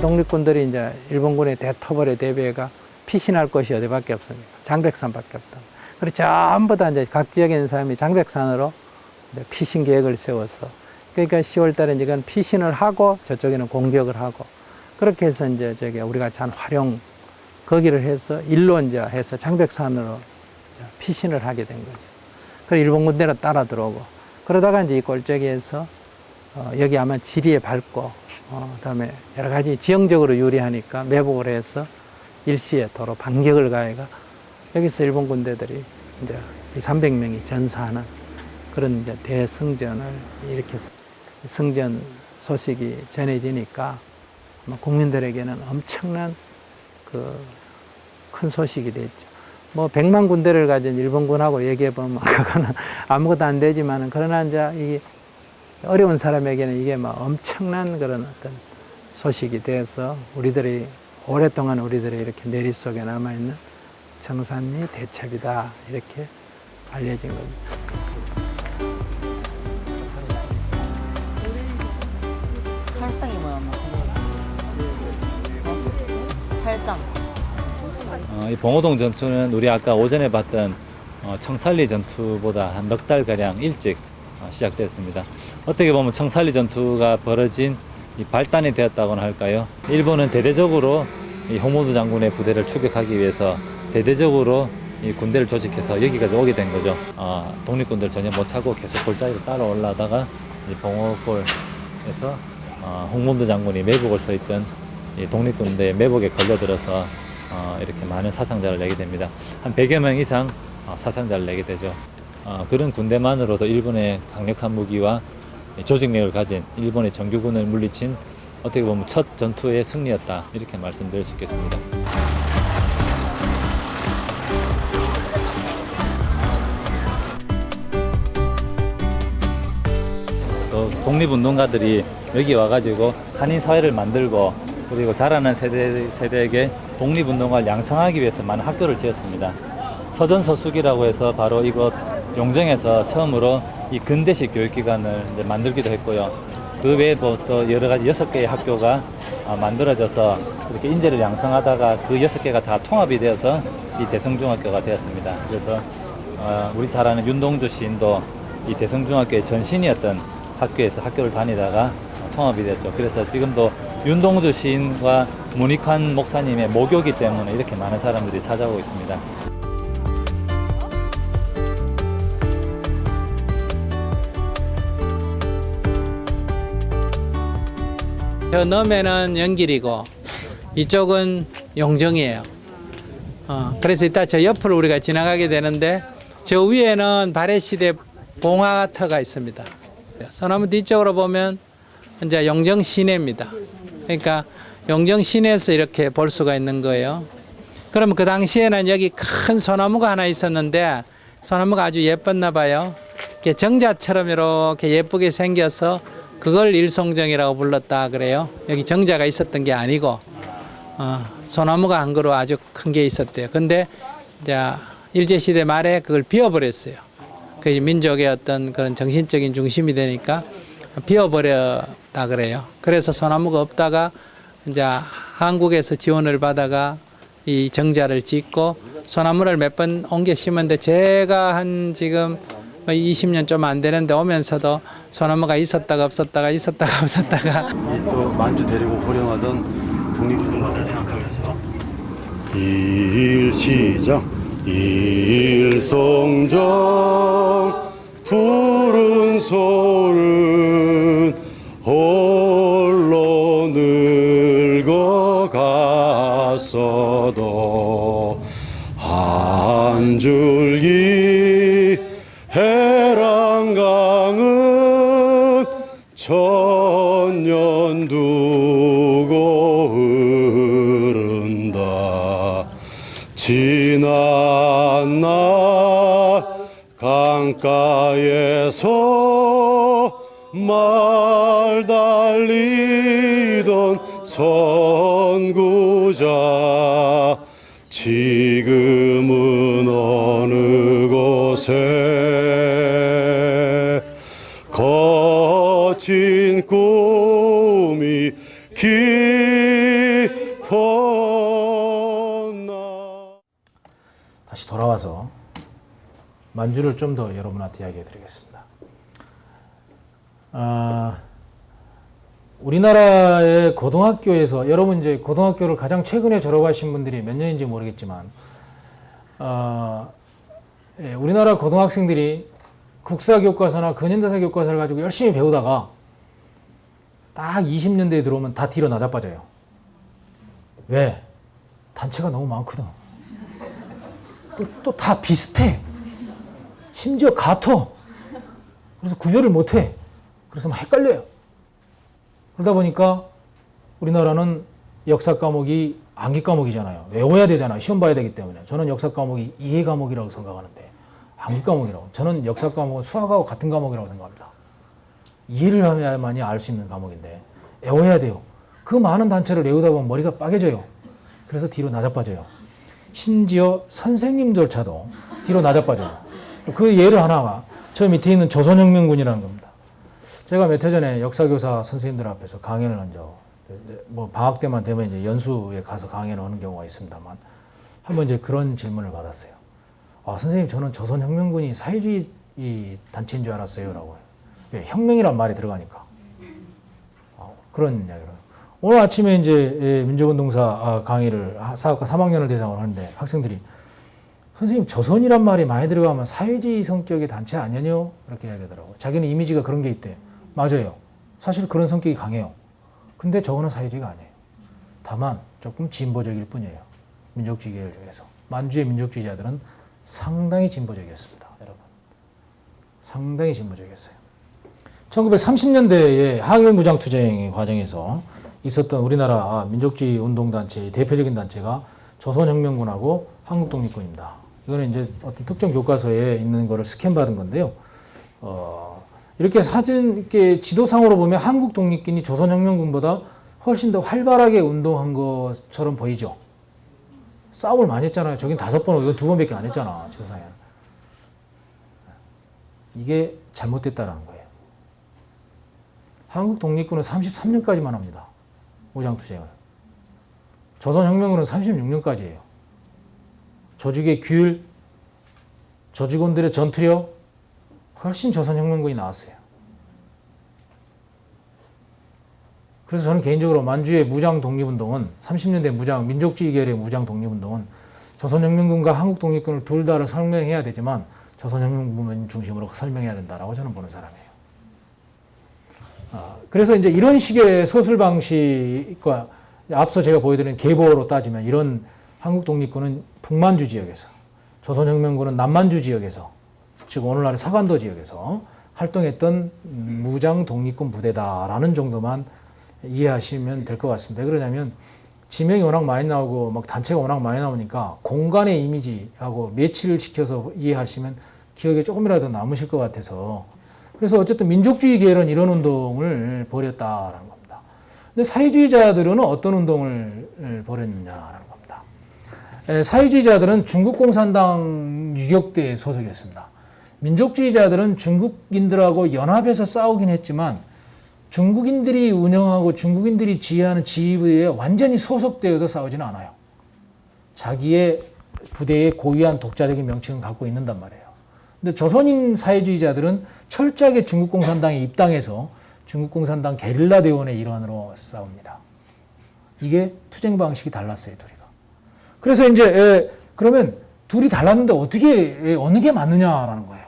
독립군들이 이제 일본군의 대토벌에 대비해가 피신할 곳이 어디밖에 없습니다. 장백산밖에 없다. 그래서 전부 다 이제 각 지역에 있는 사람이 장백산으로 이제 피신 계획을 세웠어. 그러니까 10월 달에 이건 피신을 하고 저쪽에는 공격을 하고 그렇게 해서 이제 저기 우리가 잔 활용 거기를 해서 일로 이제 해서 장백산으로 피신을 하게 된 거죠. 그래서 일본 군대로 따라 들어오고 그러다가 이제 이 골짜기에서 여기 아마 지리에 밟고 그다음에 여러 가지 지형적으로 유리하니까 매복을 해서 일시에 도로 반격을 가해가 여기서 일본 군대들이 이제 300명이 전사하는 그런 이제 대승전을 일으켰습니다. 승전 소식이 전해지니까 국민들에게는 엄청난 그 큰 소식이 됐죠. 뭐 100만 군대를 가진 일본군하고 얘기해 보면 그거는 아무것도 안 되지만은 그러나 이제 이 어려운 사람에게는 이게 막 엄청난 그런 어떤 소식이 돼서 우리들이 오랫동안 우리들의 이렇게 내리 속에 남아 있는 정산리 대첩이다 이렇게 알려진 겁니다. 살상이 뭐야, 살상. 이 봉오동 전투는 우리 아까 오전에 봤던 청살리 전투보다 한 넉 달가량 일찍 시작됐습니다. 어떻게 보면 청살리 전투가 벌어진 이 발단이 되었다고나 할까요? 일본은 대대적으로 이 홍모두 장군의 부대를 추격하기 위해서 대대적으로 이 군대를 조직해서 여기까지 오게 된 거죠. 독립군들 전혀 못 차고 계속 골짜기로 따라 올라다가 이 봉오골에서 홍모두 장군이 매복을 서 있던 이 독립군대의 매복에 걸려들어서 이렇게 많은 사상자를 내게 됩니다. 한 100여 명 이상 사상자를 내게 되죠. 그런 군대만으로도 일본의 강력한 무기와 조직력을 가진 일본의 정규군을 물리친 어떻게 보면 첫 전투의 승리였다 이렇게 말씀드릴 수 있겠습니다. 또 독립운동가들이 여기 와가지고 한인 사회를 만들고 그리고 자라는 세대에게 독립운동가를 양성하기 위해서 많은 학교를 지었습니다. 서전서숙이라고 해서 바로 이곳 용정에서 처음으로 이 근대식 교육기관을 이제 만들기도 했고요. 그 외에도 또 여러 가지 6개의 학교가 만들어져서 이렇게 인재를 양성하다가 그 6개가 다 통합이 되어서 이 대성중학교가 되었습니다. 그래서 우리 잘 아는 윤동주 시인도 이 대성중학교의 전신이었던 학교에서 학교를 다니다가 통합이 됐죠. 그래서 지금도 윤동주 시인과 문익환 목사님의 모교이기 때문에 이렇게 많은 사람들이 찾아오고 있습니다. 저 너머는 연길이고 이쪽은 용정이에요. 그래서 이따 저 옆을 우리가 지나가게 되는데 저 위에는 발해시대 봉화터가 있습니다. 소나무 뒤쪽으로 보면 이제 용정 시내입니다. 그러니까 용정 시내에서 이렇게 볼 수가 있는 거예요. 그러면 그 당시에는 여기 큰 소나무가 하나 있었는데 소나무가 아주 예뻤나 봐요. 이렇게 정자처럼 이렇게 예쁘게 생겨서 그걸 일송정이라고 불렀다 그래요. 여기 정자가 있었던 게 아니고 소나무가 한 그루 아주 큰 게 있었대요. 근데 이제 일제시대 말에 그걸 비워버렸어요. 그 민족의 어떤 그런 정신적인 중심이 되니까 비워버렸다 그래요. 그래서 소나무가 없다가 이제 한국에서 지원을 받아가 이 정자를 짓고 소나무를 몇 번 옮겨 심었는데 제가 한 지금 20년 좀 안 되는데 오면서도 소나무가 있었다가 없었다가 있었다가 없었다가 또 만주 데리고 호령하던 독립운동가를 생각하면서 일시정 일송정 푸른 소는 홀로 늙어갔어도 한 줄기 해랑강은 천년 두고 흐른다. 지난 날 강가에서 말 달리던 선구자 지금은 어느 곳에 거친 꿈이 길 다시 돌아와서 만주를 좀 더 여러분한테 이야기해 드리겠습니다. 우리나라의 고등학교에서 여러분 이제 고등학교를 가장 최근에 졸업하신 분들이 몇 년인지 모르겠지만 우리나라 고등학생들이 국사교과서나 근현대사 교과서를 가지고 열심히 배우다가 딱 20년대에 들어오면 다 뒤로 낮아빠져요. 왜? 단체가 너무 많거든. 또 다 비슷해. 심지어 같아. 그래서 구별을 못해. 그래서 막 헷갈려요. 그러다 보니까 우리나라는 역사 과목이 암기 과목이잖아요. 외워야 되잖아요. 시험 봐야 되기 때문에. 저는 역사 과목이 이해 과목이라고 생각하는데 암기 과목이라고. 저는 역사 과목은 수학하고 같은 과목이라고 생각합니다. 이해를 하면만이 알 수 있는 과목인데 외워야 돼요. 그 많은 단체를 외우다 보면 머리가 빠개져요. 그래서 뒤로 낮아빠져요. 심지어 선생님조차도 뒤로 낮아빠져요. 그 예를 하나가 저 밑에 있는 조선혁명군이라는 겁니다. 제가 몇 해 전에 역사교사 선생님들 앞에서 강연을 한 적, 뭐 방학 때만 되면 이제 연수에 가서 강연을 하는 경우가 있습니다만 한번 이제 그런 질문을 받았어요. 선생님 저는 조선혁명군이 사회주의 단체인 줄 알았어요. 라고. 왜? 혁명이란 말이 들어가니까. 그런 이야기를. 오늘 아침에 이제 민족운동사 강의를 사학과 3학년을 대상으로 하는데 학생들이 선생님 조선이란 말이 많이 들어가면 사회주의 성격의 단체 아니냐? 이렇게 이야기하더라고요. 자기는 이미지가 그런 게 있대. 맞아요. 사실 그런 성격이 강해요. 근데 저거는 사회주의가 아니에요. 다만 조금 진보적일 뿐이에요. 민족주의 계열 중에서. 만주의 민족주의자들은 상당히 진보적이었습니다. 여러분. 상당히 진보적이었어요. 1930년대에 항일무장투쟁 과정에서 있었던 우리나라 민족주의 운동단체의 대표적인 단체가 조선혁명군하고 한국독립군입니다. 이거는 이제 어떤 특정 교과서에 있는 거를 스캔받은 건데요. 이렇게 이렇게 지도상으로 보면 한국독립군이 조선혁명군보다 훨씬 더 활발하게 운동한 것처럼 보이죠. 싸움을 많이 했잖아요. 저긴 5번, 이건 2번밖에 안 했잖아. 지도상에. 이게 잘못됐다라는 거예요. 한국독립군은 33년까지만 합니다. 무장투쟁을. 조선혁명군은 36년까지예요. 조직의 규율, 조직원들의 전투력, 훨씬 조선혁명군이 나왔어요. 그래서 저는 개인적으로 만주의 무장독립운동은 30년대 민족주의 계열의 무장독립운동은 조선혁명군과 한국독립군을 둘 다를 설명해야 되지만 조선혁명군 중심으로 설명해야 된다라고 저는 보는 사람이에요. 그래서 이제 이런 식의 서술 방식과 앞서 제가 보여드린 계보로 따지면 이런 한국독립군은 북만주 지역에서, 조선혁명군은 남만주 지역에서, 즉 오늘날의 사관도 지역에서 활동했던 무장독립군 부대다라는 정도만 이해하시면 될 것 같습니다. 왜 그러냐면 지명이 워낙 많이 나오고 막 단체가 워낙 많이 나오니까 공간의 이미지하고 매치를 시켜서 이해하시면 기억에 조금이라도 남으실 것 같아서, 그래서 어쨌든 민족주의 계열은 이런 운동을 벌였다라는 겁니다. 근데 사회주의자들은 어떤 운동을 벌였느냐라는 겁니다. 사회주의자들은 중국 공산당 유격대에 소속이었습니다. 민족주의자들은 중국인들하고 연합해서 싸우긴 했지만 중국인들이 운영하고 중국인들이 지휘하는 지휘부에 완전히 소속되어서 싸우지는 않아요. 자기의 부대의 고유한 독자적인 명칭을 갖고 있는단 말이에요. 근데 조선인 사회주의자들은 철저하게 중국 공산당에 입당해서 중국 공산당 게릴라 대원의 일환으로 싸웁니다. 이게 투쟁 방식이 달랐어요, 둘이가. 그래서 이제 그러면 둘이 달랐는데 어떻게 어느 게 맞느냐라는 거예요.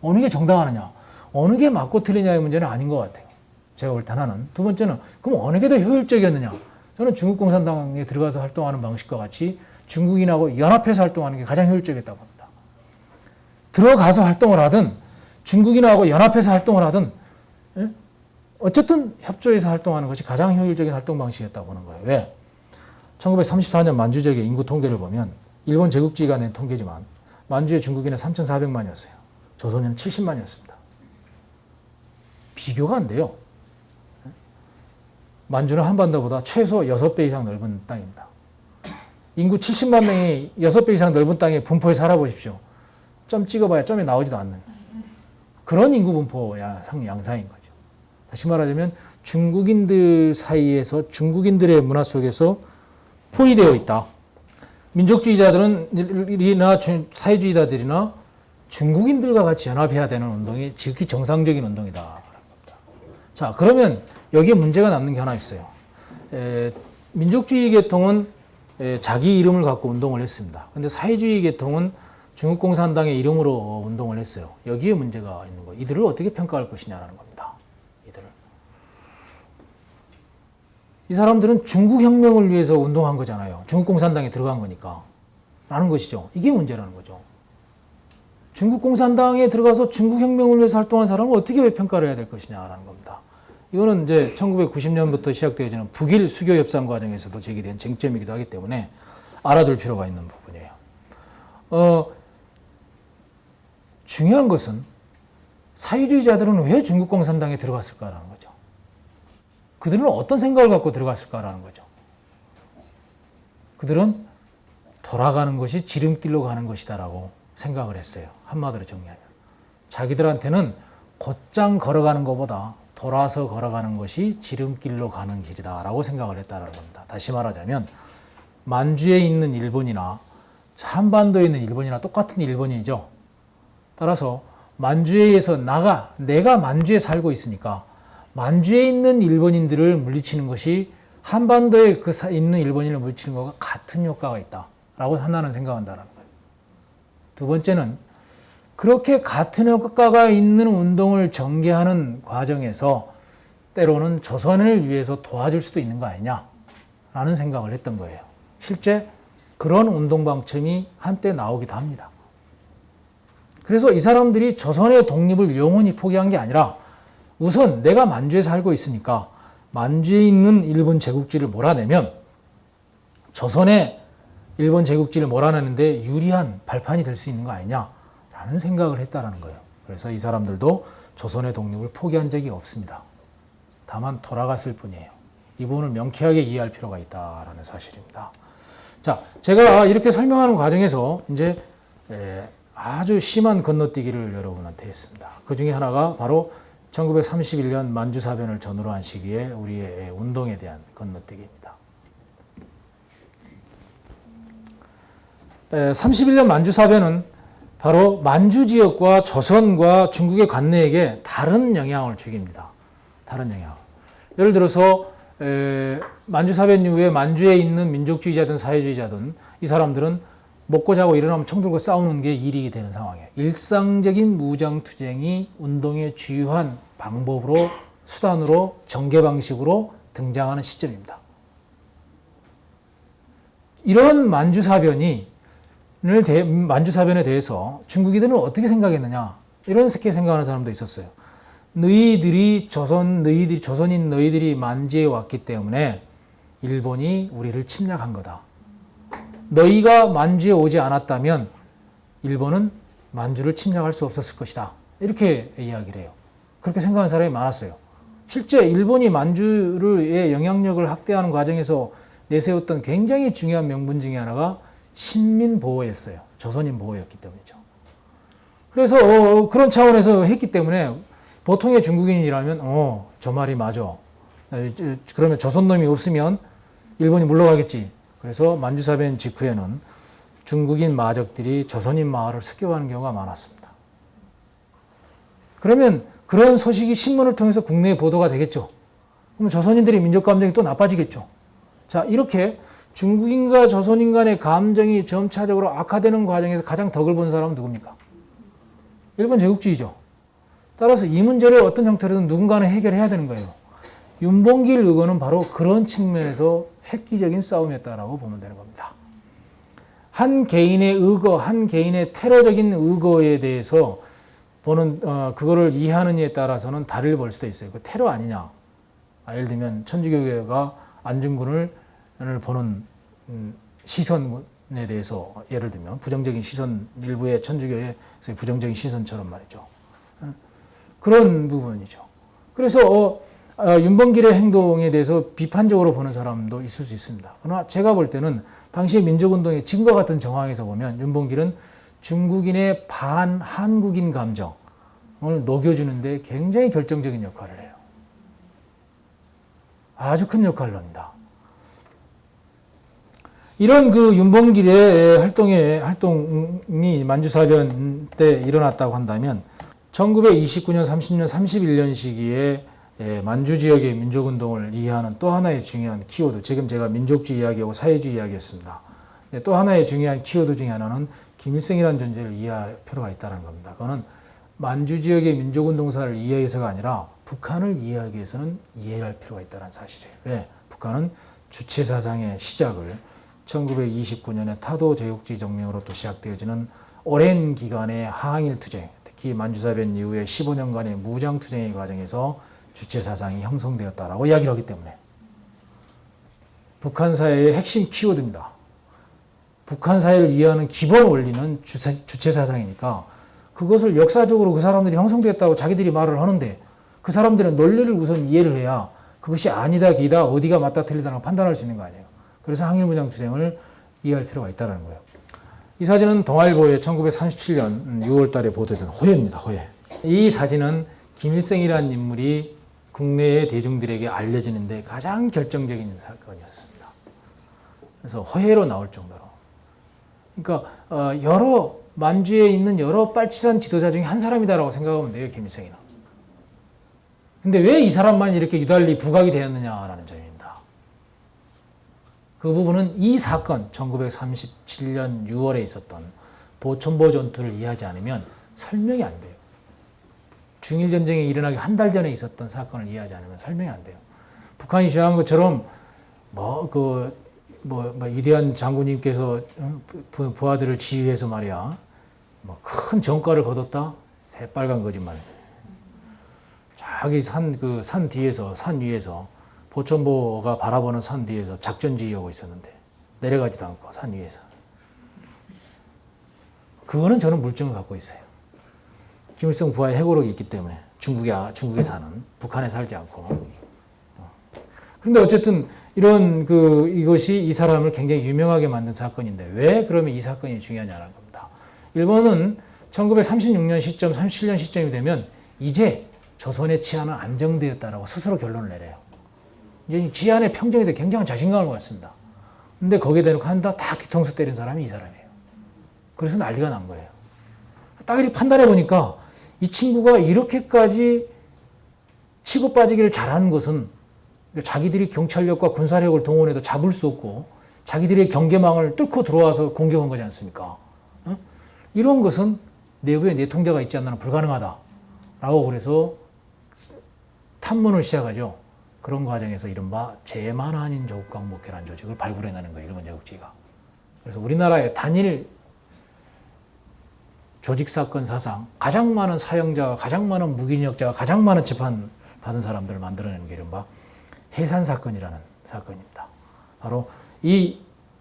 어느 게 정당하느냐, 어느 게 맞고 틀리냐의 문제는 아닌 것 같아요. 제가 볼 때 하나는. 두 번째는 그럼 어느 게 더 효율적이었느냐. 저는 중국 공산당에 들어가서 활동하는 방식과 같이 중국인하고 연합해서 활동하는 게 가장 효율적이었다고 봅니다. 들어가서 활동을 하든 중국인하고 연합해서 활동을 하든 어쨌든 협조해서 활동하는 것이 가장 효율적인 활동 방식이었다고 보는 거예요. 왜? 1934년 만주 지역의 인구 통계를 보면 일본 제국주의가 낸 통계지만 만주의 중국인은 3,400만이었어요. 조선인은 70만이었습니다. 비교가 안 돼요. 만주는 한반도보다 최소 6배 이상 넓은 땅입니다. 인구 70만 명이 6배 이상 넓은 땅에 분포에 살아보십시오. 점 찍어봐야 점이 나오지도 않는 그런 인구 분포 양상인 거죠. 다시 말하자면 중국인들 사이에서 중국인들의 문화 속에서 포위되어 있다. 민족주의자들이나 사회주의자들이나 중국인들과 같이 연합해야 되는 운동이 지극히 정상적인 운동이다. 자, 그러면 여기에 문제가 남는 게 하나 있어요. 민족주의 계통은 자기 이름을 갖고 운동을 했습니다. 근데 사회주의 계통은 중국 공산당의 이름으로 운동을 했어요. 여기에 문제가 있는 거예요. 이들을 어떻게 평가할 것이냐라는 겁니다. 이 사람들은 중국 혁명을 위해서 운동한 거잖아요. 중국 공산당에 들어간 거니까. 라는 것이죠. 이게 문제라는 거죠. 중국 공산당에 들어가서 중국 혁명을 위해서 활동한 사람을 어떻게 왜 평가를 해야 될 것이냐라는 겁니다. 이거는 이제 1990년부터 시작되어지는 북일 수교 협상 과정에서도 제기된 쟁점이기도 하기 때문에 알아둘 필요가 있는 부분이에요. 중요한 것은 사회주의자들은 왜 중국 공산당에 들어갔을까라는 거죠. 그들은 어떤 생각을 갖고 들어갔을까라는 거죠. 그들은 돌아가는 것이 지름길로 가는 것이다라고 생각을 했어요. 한마디로 정리하면. 자기들한테는 곧장 걸어가는 것보다 돌아서 걸어가는 것이 지름길로 가는 길이다라고 생각을 했다는 겁니다. 다시 말하자면 만주에 있는 일본이나 한반도에 있는 일본이나 똑같은 일본이죠. 따라서 만주에서 내가 만주에 살고 있으니까 만주에 있는 일본인들을 물리치는 것이 한반도에 있는 일본인을 물리치는 것과 같은 효과가 있다라고 한다는 생각한다는 거예요. 두 번째는 그렇게 같은 효과가 있는 운동을 전개하는 과정에서 때로는 조선을 위해서 도와줄 수도 있는 거 아니냐라는 생각을 했던 거예요. 실제 그런 운동 방침이 한때 나오기도 합니다. 그래서 이 사람들이 조선의 독립을 영원히 포기한 게 아니라 우선 내가 만주에 살고 있으니까 만주에 있는 일본 제국주의를 몰아내면 조선의 일본 제국주의를 몰아내는데 유리한 발판이 될 수 있는 거 아니냐라는 생각을 했다라는 거예요. 그래서 이 사람들도 조선의 독립을 포기한 적이 없습니다. 다만 돌아갔을 뿐이에요. 이 부분을 명쾌하게 이해할 필요가 있다라는 사실입니다. 자, 제가 이렇게 설명하는 과정에서 이제 아주 심한 건너뛰기를 여러분한테 했습니다. 그 중에 하나가 바로 1931년 만주사변을 전후로 한 시기에 우리의 운동에 대한 건너뛰기입니다. 31년 만주사변은 바로 만주 지역과 조선과 중국의 관내에게 다른 영향을 주깁니다. 다른 영향. 예를 들어서 만주사변 이후에 만주에 있는 민족주의자든 사회주의자든 이 사람들은 먹고 자고 일어나면 총 들고 싸우는 게 일이 되는 상황이에요. 일상적인 무장투쟁이 운동의 주요한 방법으로, 수단으로, 전개 방식으로 등장하는 시점입니다. 이런 만주사변에 대해서 중국인들은 어떻게 생각했느냐, 이렇게 생각하는 사람도 있었어요. 조선인 너희들이 만주에 왔기 때문에 일본이 우리를 침략한 거다. 너희가 만주에 오지 않았다면 일본은 만주를 침략할 수 없었을 것이다. 이렇게 이야기를 해요. 그렇게 생각하는 사람이 많았어요. 실제 일본이 만주의 영향력을 확대하는 과정에서 내세웠던 굉장히 중요한 명분 중에 하나가 신민 보호였어요. 조선인 보호였기 때문이죠. 그래서 그런 차원에서 했기 때문에 보통의 중국인이라면 저 말이 맞아. 그러면 조선놈이 없으면 일본이 물러가겠지. 그래서 만주사변 직후에는 중국인 마적들이 조선인 마을을 습격하는 경우가 많았습니다. 그러면 그런 소식이 신문을 통해서 국내에 보도가 되겠죠. 그러면 조선인들의 민족 감정이 또 나빠지겠죠. 자, 이렇게 중국인과 조선인 간의 감정이 점차적으로 악화되는 과정에서 가장 덕을 본 사람은 누굽니까? 일본 제국주의죠. 따라서 이 문제를 어떤 형태로든 누군가는 해결해야 되는 거예요. 윤봉길 의거는 바로 그런 측면에서 획기적인 싸움이었다라고 보면 되는 겁니다. 한 개인의 의거, 한 개인의 테러적인 의거에 대해서 보는 그거를 이해하느냐에 따라서는 다를 볼 수도 있어요. 그 테러 아니냐? 예를 들면 천주교가 안중근을 보는 시선에 대해서 예를 들면 부정적인 시선, 일부의 천주교의 부정적인 시선처럼 말이죠. 그런 부분이죠. 그래서 윤봉길의 행동에 대해서 비판적으로 보는 사람도 있을 수 있습니다. 그러나 제가 볼 때는 당시의 민족운동의 지금과 같은 정황에서 보면 윤봉길은 중국인의 반한국인 감정을 녹여주는데 굉장히 결정적인 역할을 해요. 아주 큰 역할을 합니다. 이런 그 윤봉길의 활동이 만주사변 때 일어났다고 한다면 1929년, 30년, 31년 시기에 만주 지역의 민족운동을 이해하는 또 하나의 중요한 키워드, 지금 제가 민족주의 이야기하고 사회주의 이야기했습니다. 또 하나의 중요한 키워드 중에 하나는 김일성이라는 존재를 이해할 필요가 있다는 겁니다. 그거는 만주 지역의 민족운동사를 이해해서가 아니라 북한을 이해하기 위해서는 이해할 필요가 있다는 사실이에요. 왜? 북한은 주체사상의 시작을 1929년에 타도 제국주의 정명으로부터 시작되어지는 오랜 기간의 항일 투쟁, 특히 만주사변 이후에 15년간의 무장 투쟁의 과정에서 주체사상이 형성되었다라고 이야기를 하기 때문에 북한 사회의 핵심 키워드입니다. 북한 사회를 이해하는 기본 원리는 주체사상이니까 그것을 역사적으로 그 사람들이 형성되었다고 자기들이 말을 하는데 그 사람들은 논리를 우선 이해를 해야 그것이 아니다, 기다, 어디가 맞다, 틀리다라고 판단할 수 있는 거 아니에요. 그래서 항일무장 투쟁을 이해할 필요가 있다는 거예요. 이 사진은 동아일보에 1937년 6월 달에 보도된 호해입니다. 호해. 이 사진은 김일성이라는 인물이 국내의 대중들에게 알려지는데 가장 결정적인 사건이었습니다. 그래서 호해로 나올 정도로. 그러니까 여러 만주에 있는 여러 빨치산 지도자 중에 한 사람이다라고 생각하면 돼요. 김일성이는. 근데 왜 이 사람만 이렇게 유달리 부각이 되었느냐라는 점입니다. 그 부분은 이 사건 1937년 6월에 있었던 보천보 전투를 이해하지 않으면 설명이 안 돼요. 중일전쟁이 일어나기 한 달 전에 있었던 사건을 이해하지 않으면 설명이 안 돼요. 북한이 주장한 것처럼 위대한 장군님께서 부하들을 지휘해서 말이야 큰 전과를 거뒀다? 새빨간 거짓말. 저기 산 뒤에서, 산 위에서 보천보가 바라보는 산 뒤에서 작전 지휘하고 있었는데 내려가지도 않고 산 위에서. 그거는 저는 물증을 갖고 있어요. 김일성 부하의 해고록이 있기 때문에 중국에 사는, 북한에 살지 않고. 그런데 어쨌든 이것이 이 사람을 굉장히 유명하게 만든 사건인데 왜 그러면 이 사건이 중요하냐는 겁니다. 일본은 1936년 시점, 37년 시점이 되면 이제 조선의 치안은 안정되었다라고 스스로 결론을 내려요. 이제 치안의 평정에 대해 굉장한 자신감을 갖습니다. 근데 거기에 대놓고 한다 딱 뒤통수 때린 사람이 이 사람이에요. 그래서 난리가 난 거예요. 딱 이렇게 판단해 보니까 이 친구가 이렇게까지 치고 빠지기를 잘하는 것은 자기들이 경찰력과 군사력을 동원해도 잡을 수 없고 자기들의 경계망을 뚫고 들어와서 공격한 거지 않습니까? 이런 것은 내부에 내통자가 있지 않는 한 불가능하다라고 그래서 탐문을 시작하죠. 그런 과정에서 이른바 제만한인 조국광복회라는 조직을 발굴해내는 거예요. 일본 제국주의가. 그래서 우리나라의 단일 조직사건 사상 가장 많은 사형자와 가장 많은 무기력자와 가장 많은 재판 받은 사람들을 만들어내는 게 이른바 해산사건이라는 사건입니다. 바로 이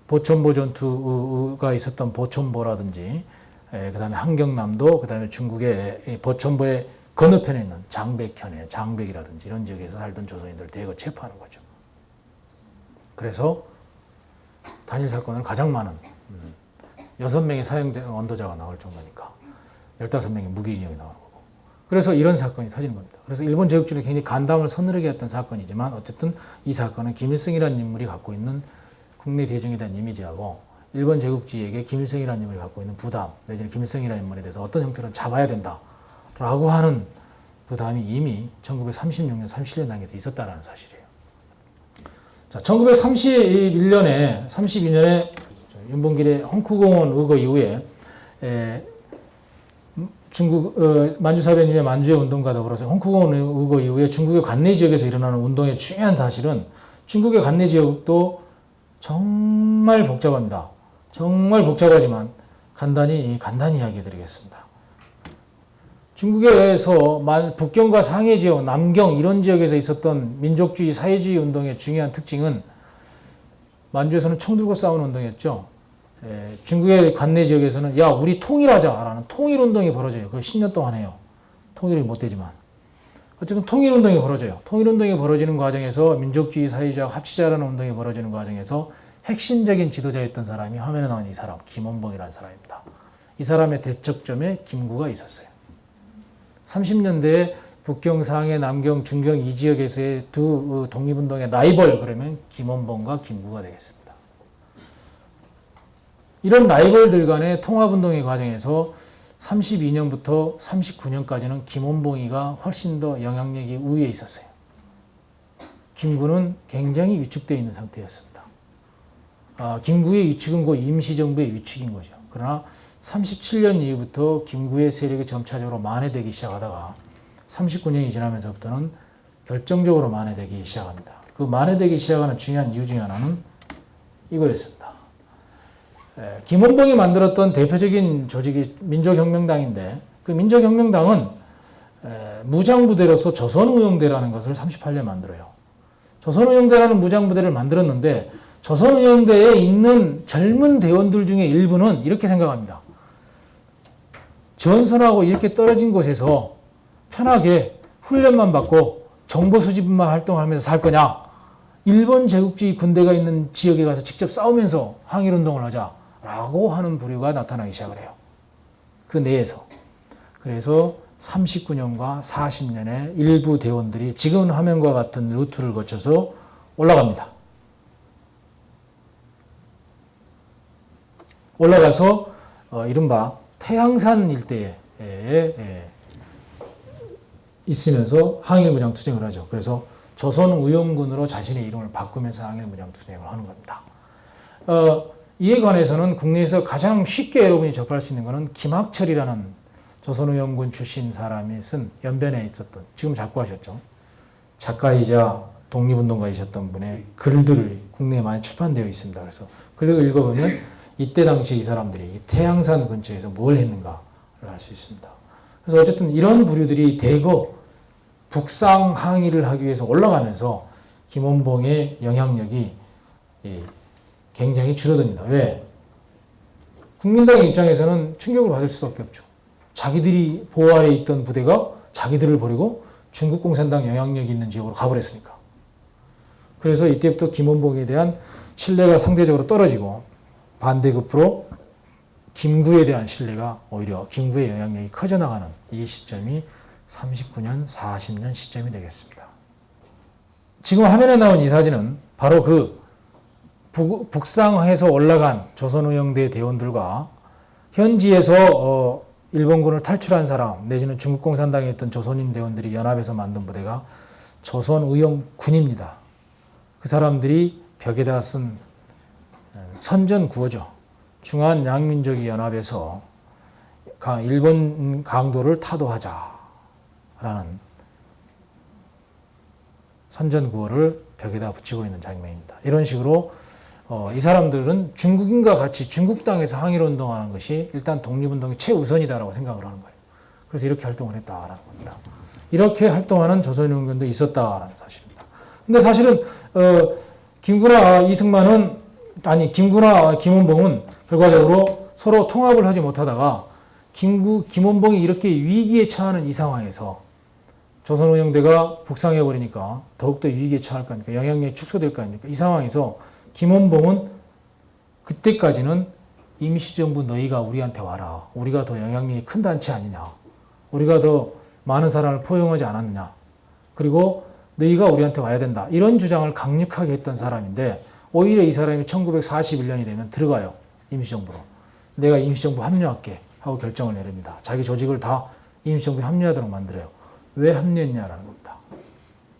보천보 전투가 있었던 보천보라든지 그 다음에 한경남도 그 다음에 중국의 보천보의 건너편에 있는 장백현에 장백이라든지 이런 지역에서 살던 조선인들 대거 체포하는 거죠. 그래서 단일 사건은 가장 많은 6명의 사형자 언도자가 나올 정도니까 15명의 무기징역이 나오는 거고. 그래서 이런 사건이 터지는 겁니다. 그래서 일본 제국주의를 굉장히 간담을 서늘하게 했던 사건이지만 어쨌든 이 사건은 김일성이라는 인물이 갖고 있는 국내 대중에 대한 이미지하고 일본 제국주의에게 김일성이라는 인물이 갖고 있는 부담 내지는 김일성이라는 인물에 대해서 어떤 형태로 잡아야 된다라고 하는 부담이 이미 1936년, 37년 단계에서 있었다는 사실이에요. 자, 1931년에 32년에 윤봉길의 헝쿠공원 의거 이후에 중국 만주사변 이후에 만주의 운동과 더불어서 헝쿠공원 의거 이후에 중국의 관내 지역에서 일어나는 운동의 중요한 사실은 중국의 관내 지역도 정말 복잡합니다. 정말 복잡하지만 간단히 이야기해 드리겠습니다. 중국에서 북경과 상해 지역, 남경 이런 지역에서 있었던 민족주의, 사회주의 운동의 중요한 특징은 만주에서는 총 들고 싸우는 운동이었죠. 중국의 관내 지역에서는 야 우리 통일하자라는 통일운동이 벌어져요. 그걸 10년 동안 해요. 통일이 못 되지만 어쨌든 통일운동이 벌어져요. 통일운동이 벌어지는 과정에서 민족주의, 사회주의와 합치자라는 운동이 벌어지는 과정에서 핵심적인 지도자였던 사람이 화면에 나온 이 사람 김원봉이라는 사람입니다. 이 사람의 대척점에 김구가 있었어요. 30년대에 북경, 상해, 남경, 중경 이 지역에서의 두 독립운동의 라이벌 그러면 김원봉과 김구가 되겠습니다. 이런 라이벌들 간의 통합운동의 과정에서 32년부터 39년까지는 김원봉이가 훨씬 더 영향력이 우위에 있었어요. 김구는 굉장히 위축되어 있는 상태였습니다. 김구의 위축은 곧 임시정부의 위축인 거죠. 그러나 37년 이후부터 김구의 세력이 점차적으로 만회되기 시작하다가 39년이 지나면서부터는 결정적으로 만회되기 시작합니다. 그 만회되기 시작하는 중요한 이유 중에 하나는 이거였습니다. 김원봉이 만들었던 대표적인 조직이 민족혁명당인데 그 민족혁명당은 무장부대로서 조선의용대라는 것을 38년에 만들어요. 조선의용대라는 무장부대를 만들었는데 조선의용대에 있는 젊은 대원들 중에 일부는 이렇게 생각합니다. 전선하고 이렇게 떨어진 곳에서 편하게 훈련만 받고 정보 수집만 활동하면서 살 거냐? 일본 제국주의 군대가 있는 지역에 가서 직접 싸우면서 항일운동을 하자라고 하는 부류가 나타나기 시작을 해요. 그 내에서. 그래서 39년과 40년에 일부 대원들이 지금 화면과 같은 루트를 거쳐서 올라갑니다. 올라가서 이른바 태양산 일대에 있으면서 항일무장투쟁을 하죠. 그래서 조선의용군으로 자신의 이름을 바꾸면서 항일무장투쟁을 하는 겁니다. 이에 관해서는 국내에서 가장 쉽게 여러분이 접할 수 있는 것은 김학철이라는 조선의용군 출신 사람이 쓴 연변에 있었던, 지금 작고하셨죠. 작가이자 독립운동가이셨던 분의 글들을 국내에 많이 출판되어 있습니다. 그래서 글을 읽어보면 이때 당시 이 사람들이 이 태양산 근처에서 뭘 했는가를 알 수 있습니다. 그래서 어쨌든 이런 부류들이 대거 북상 항의를 하기 위해서 올라가면서 김원봉의 영향력이 굉장히 줄어듭니다. 왜? 국민당의 입장에서는 충격을 받을 수밖에 없죠. 자기들이 보호 아래 있던 부대가 자기들을 버리고 중국 공산당 영향력이 있는 지역으로 가버렸으니까. 그래서 이때부터 김원봉에 대한 신뢰가 상대적으로 떨어지고 반대급부로 김구에 대한 신뢰가 오히려 김구의 영향력이 커져나가는 이 시점이 39년, 40년 시점이 되겠습니다. 지금 화면에 나온 이 사진은 바로 그 북상해서 올라간 조선의용대 대원들과 현지에서 일본군을 탈출한 사람 내지는 중국 공산당에 있던 조선인 대원들이 연합해서 만든 부대가 조선의용군입니다. 그 사람들이 벽에다 쓴 선전구호죠. 중한양민족이 연합해서 일본 강도를 타도하자라는 선전구호를 벽에다 붙이고 있는 장면입니다. 이런 식으로 이 사람들은 중국인과 같이 중국 땅에서 항일운동하는 것이 일단 독립운동이 최우선이다라고 생각을 하는 거예요. 그래서 이렇게 활동을 했다라는 겁니다. 이렇게 활동하는 조선의용군도 있었다라는 사실입니다. 근데 사실은 김구나 김원봉은 결과적으로 서로 통합을 하지 못하다가 김원봉이 이렇게 위기에 처하는 이 상황에서 조선의용대가 북상해버리니까 더욱더 위기에 처할 거 아닙니까? 영향력이 축소될 거 아닙니까? 이 상황에서 김원봉은 그때까지는 임시정부 너희가 우리한테 와라. 우리가 더 영향력이 큰 단체 아니냐. 우리가 더 많은 사람을 포용하지 않았느냐. 그리고 너희가 우리한테 와야 된다. 이런 주장을 강력하게 했던 사람인데 오히려 이 사람이 1941년이 되면 들어가요. 임시정부로. 내가 임시정부 합류할게 하고 결정을 내립니다. 자기 조직을 다 임시정부에 합류하도록 만들어요. 왜 합류했냐라는 겁니다.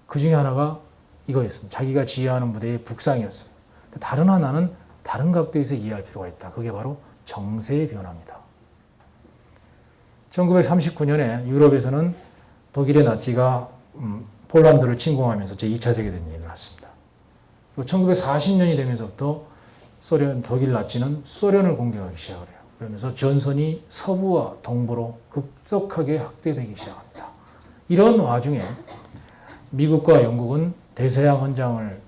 그 중에 하나가 이거였습니다. 자기가 지휘하는 부대의 북상이었습니다. 다른 하나는 다른 각도에서 이해할 필요가 있다. 그게 바로 정세의 변화입니다. 1939년에 유럽에서는 독일의 나치가 폴란드를 침공하면서 제2차 세계대전이 일어났습니다. 1940년이 되면서부터 독일 나치는 소련을 공격하기 시작을 해요. 그러면서 전선이 서부와 동부로 급속하게 확대되기 시작합니다. 이런 와중에 미국과 영국은 대서양 헌장을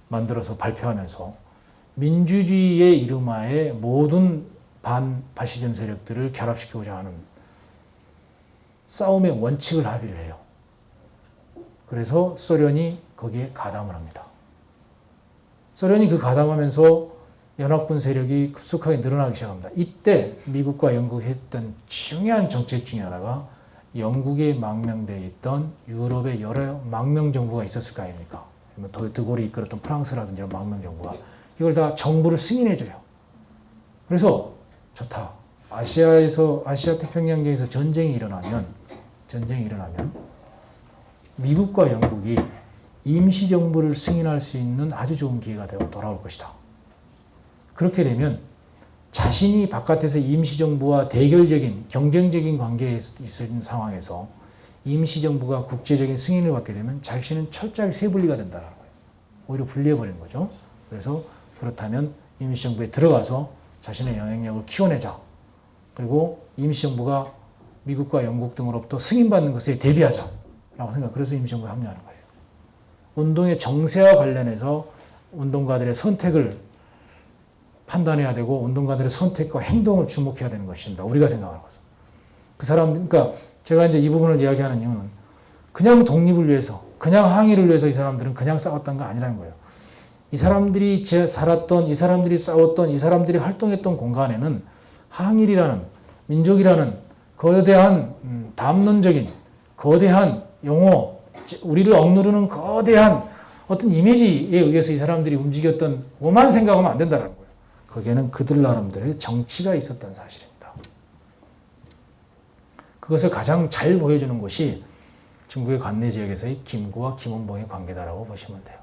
만들어서 발표하면서 민주주의의 이름하에 모든 반파시즘 세력들을 결합시키고자 하는 싸움의 원칙을 합의를 해요. 그래서 소련이 거기에 가담을 합니다. 소련이 그 가담하면서 연합군 세력이 급속하게 늘어나기 시작합니다. 이때 미국과 영국이 했던 중요한 정책 중에 하나가 영국에 망명되어 있던 유럽의 여러 망명 정부가 있었을 거 아닙니까? 드골이 이끌었던 프랑스라든지 이런 망명 정부가 이걸 다 정부를 승인해줘요. 그래서 좋다. 아시아 태평양경에서 전쟁이 일어나면 미국과 영국이 임시정부를 승인할 수 있는 아주 좋은 기회가 되어 돌아올 것이다. 그렇게 되면 자신이 바깥에서 임시정부와 대결적인 경쟁적인 관계에 있는 상황에서 임시정부가 국제적인 승인을 받게 되면 자신은 철저하게 세분리가 된다는 거예요. 오히려 분리해버리는 거죠. 그래서 그렇다면 임시정부에 들어가서 자신의 영향력을 키워내자. 그리고 임시정부가 미국과 영국 등으로부터 승인받는 것에 대비하자라고 생각. 그래서 임시정부에 합류하는 거예요. 운동의 정세와 관련해서 운동가들의 선택을 판단해야 되고 운동가들의 선택과 행동을 주목해야 되는 것입니다. 우리가 생각하는 것은. 그 사람들, 그러니까 제가 이제 이 부분을 이야기하는 이유는 그냥 독립을 위해서, 그냥 항의를 위해서 이 사람들은 그냥 싸웠던 거 아니라는 거예요. 이 사람들이 살았던, 이 사람들이 싸웠던, 이 사람들이 활동했던 공간에는 항일이라는, 민족이라는 거대한 담론적인, 거대한 용어, 우리를 억누르는 거대한 어떤 이미지에 의해서 이 사람들이 움직였던 오만 생각하면 안 된다는 거예요. 거기에는 그들 나름대로의 정치가 있었던 사실입니다. 그것을 가장 잘 보여주는 것이 중국의 관내 지역에서의 김구와 김원봉의 관계다라고 보시면 돼요.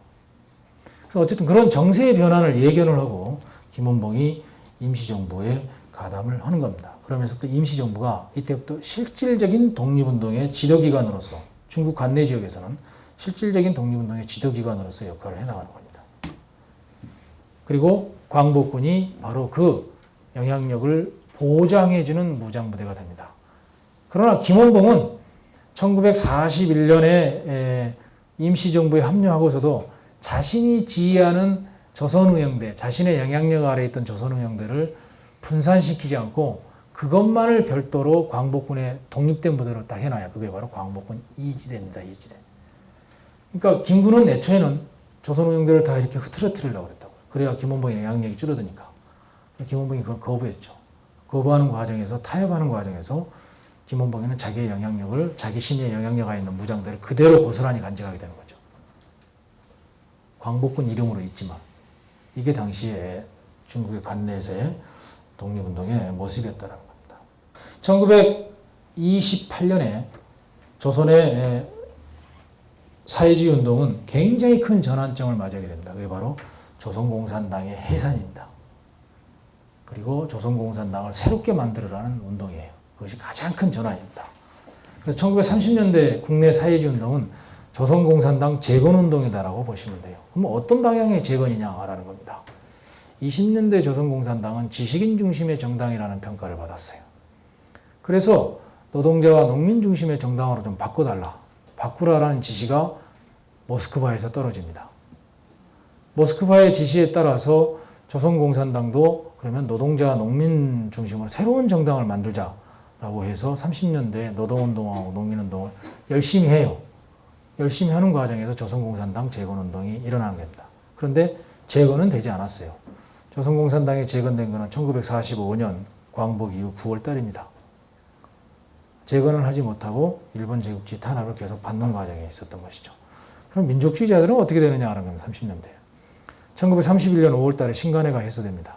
그래서 어쨌든 그런 정세의 변화를 예견을 하고 김원봉이 임시정부에 가담을 하는 겁니다. 그러면서 또 임시정부가 이때부터 실질적인 독립운동의 지도기관으로서 중국 관내 지역에서는 실질적인 독립운동의 지도기관으로서 역할을 해나가는 겁니다. 그리고 광복군이 바로 그 영향력을 보장해주는 무장부대가 됩니다. 그러나 김원봉은 1941년에 임시정부에 합류하고서도 자신이 지휘하는 조선의형대, 자신의 영향력 아래에 있던 조선의형대를 분산시키지 않고 그것만을 별도로 광복군의 독립된 부대로 딱 해놔요. 그게 바로 광복군 2지대입니다. 2지대. 그러니까 김군은 애초에는 조선의형대를 다 이렇게 흐트러뜨리려고 그랬다고요. 그래야 김원봉의 영향력이 줄어드니까. 김원봉이 그걸 거부했죠. 거부하는 과정에서, 타협하는 과정에서 김원봉이는 자기의 영향력을, 자기 신의 영향력에 있는 무장대를 그대로 고스란히 간직하게 되는 거죠. 광복군 이름으로 있지만 이게 당시에 중국의 관내에서의 독립운동의 모습이었다는 겁니다. 1928년에 조선의 사회주의 운동은 굉장히 큰 전환점을 맞이하게 됩니다. 그게 바로 조선공산당의 해산입니다. 그리고 조선공산당을 새롭게 만들어라는 운동이에요. 그것이 가장 큰 전환입니다. 그래서 1930년대 국내 사회주의 운동은 조선공산당 재건운동이다라고 보시면 돼요. 그럼 어떤 방향의 재건이냐라는 겁니다. 20년대 조선공산당은 지식인 중심의 정당이라는 평가를 받았어요. 그래서 노동자와 농민 중심의 정당으로 좀 바꿔달라. 바꾸라라는 지시가 모스크바에서 떨어집니다. 모스크바의 지시에 따라서 조선공산당도 그러면 노동자와 농민 중심으로 새로운 정당을 만들자라고 해서 30년대에 노동운동하고 농민운동을 열심히 해요. 열심히 하는 과정에서 조선공산당 재건운동이 일어나는 겁니다. 그런데 재건은 되지 않았어요. 조선공산당이 재건된 것은 1945년 광복 이후 9월 달입니다. 재건을 하지 못하고 일본 제국주의 탄압을 계속 받는 과정에 있었던 것이죠. 그럼 민족주의자들은 어떻게 되느냐 하면 30년대. 1931년 5월 달에 신간회가 해소됩니다.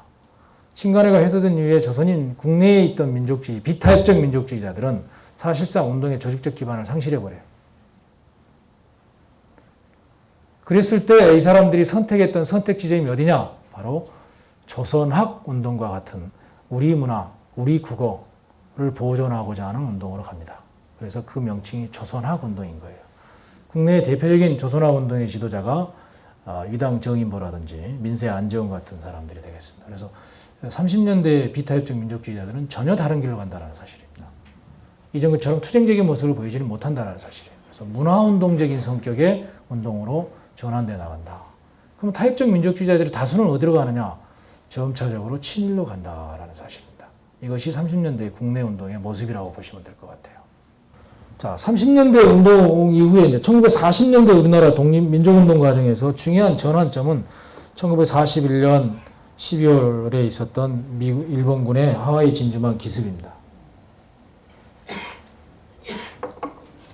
신간회가 해소된 이후에 조선인 국내에 있던 민족주의, 비타협적 민족주의자들은 사실상 운동의 조직적 기반을 상실해버려요. 그랬을 때 이 사람들이 선택했던 선택 지점이 어디냐? 바로 조선학 운동과 같은 우리 문화, 우리 국어를 보존하고자 하는 운동으로 갑니다. 그래서 그 명칭이 조선학 운동인 거예요. 국내의 대표적인 조선학 운동의 지도자가 위당 정인보라든지 민세 안재홍 같은 사람들이 되겠습니다. 그래서 30년대 비타협적 민족주의자들은 전혀 다른 길로 간다는 사실입니다. 이전처럼 투쟁적인 모습을 보이지는 못한다는 사실이에요. 그래서 문화운동적인 성격의 운동으로 전환돼 나간다. 그럼 타협적 민족주의자들이 다수는 어디로 가느냐? 점차적으로 친일로 간다라는 사실입니다. 이것이 30년대 국내 운동의 모습이라고 보시면 될 것 같아요. 자, 30년대 운동 이후에 이제 1940년대 우리나라 독립민족운동 과정에서 중요한 전환점은 1941년 12월에 있었던 일본군의 하와이 진주만 기습입니다.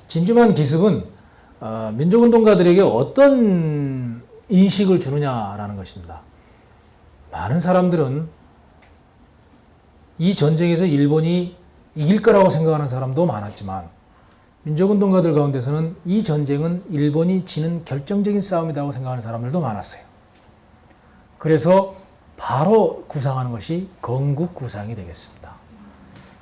진주만 기습은 민족운동가들에게 어떤 인식을 주느냐라는 것입니다. 많은 사람들은 이 전쟁에서 일본이 이길 거라고 생각하는 사람도 많았지만 민족운동가들 가운데서는 이 전쟁은 일본이 지는 결정적인 싸움이라고 생각하는 사람들도 많았어요. 그래서 바로 구상하는 것이 건국 구상이 되겠습니다.